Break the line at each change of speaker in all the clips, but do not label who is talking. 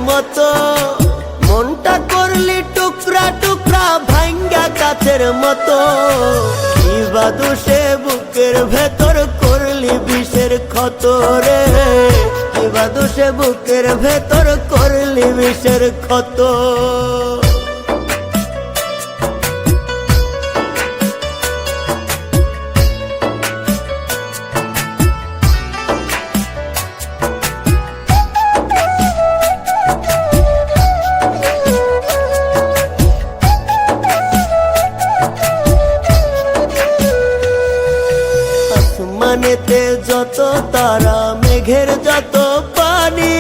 মতো, মনটা করলি টুকরা টুকরা ভাঙ্গা কাছের মতো। কিবা দোষে বুকের ভেতর করলি বিষের ক্ষত রে, কিবা দোষে বুকের ভেতর করলি বিষের ক্ষত। আসমানেতে যত তারা, মেঘের যত পানি,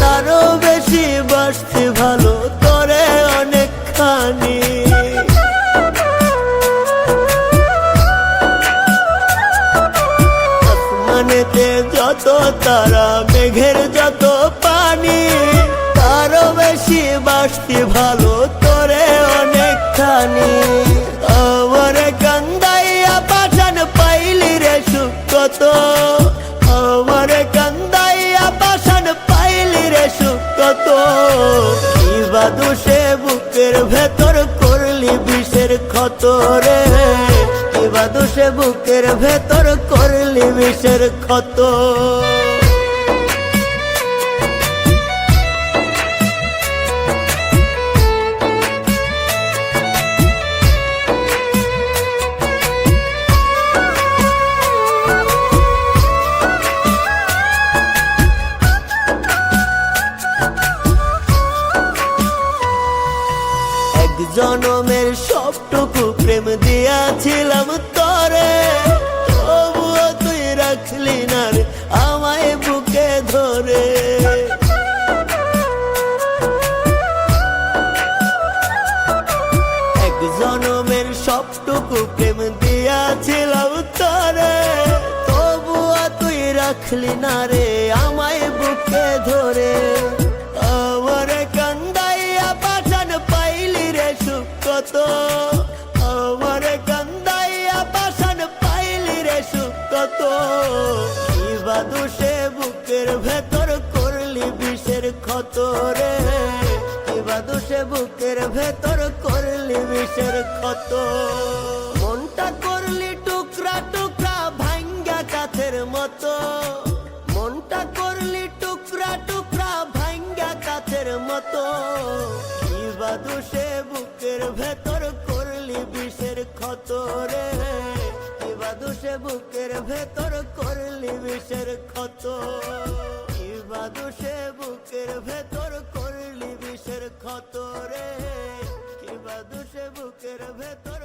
তারও বেশি বাসতে ভালো করে অনেকখানি। আসমানেতে যত তারা, মেঘের যত পানি, তারও বেশি বাসতে ভালো করে অনেকখানি। আমার কান্দাইয়া পাঠান পাইলি রে সুখ কত, আমার কান্দাইয়া পাঠান পাইলি রে সুখ কত। কিবা দোষে বুকের ভেতর করলি বিষের ক্ষত রে, কিবা দোষে বুকের ভেতর করলি বিষের ক্ষত। জনমের সবটুকু প্রেম দিয়াছিলাম তরে, তবুও তুই রাখলি না রে আমায় বুকে ধরে। এক জনমের সবটুকু প্রেম দিয়াছিলাম তরে, তবুও তুই রাখলি না রে আমায় বুকে ধরে। আমার কান্দাইয়া পাঠান পাইলি রে সুখ কত, আমার কান্দাইয়া পাঠান পাইলি রে সুখ কত। কিবা দোষে বুকের ভেতর করলি বিষের ক্ষত রে, কিবা দোষে বুকের ভেতর করলি বিষের ক্ষত। মনটা করলি টুকরা টুকরা ভাঙ্গা কাছের মতো, মনটা করলি টুকরা টুকরা ভাঙ্গা কাছের মতো। কিবা দোষে বুকের ভেতর করলি বিষের ক্ষত রে, কিবা দোষে বুকের ভেতর করলি বিষের ক্ষত। কিবা দোষে বুকের ভেতর করলি বিষের ক্ষত রে, কিবা দোষে বুকের ভেতর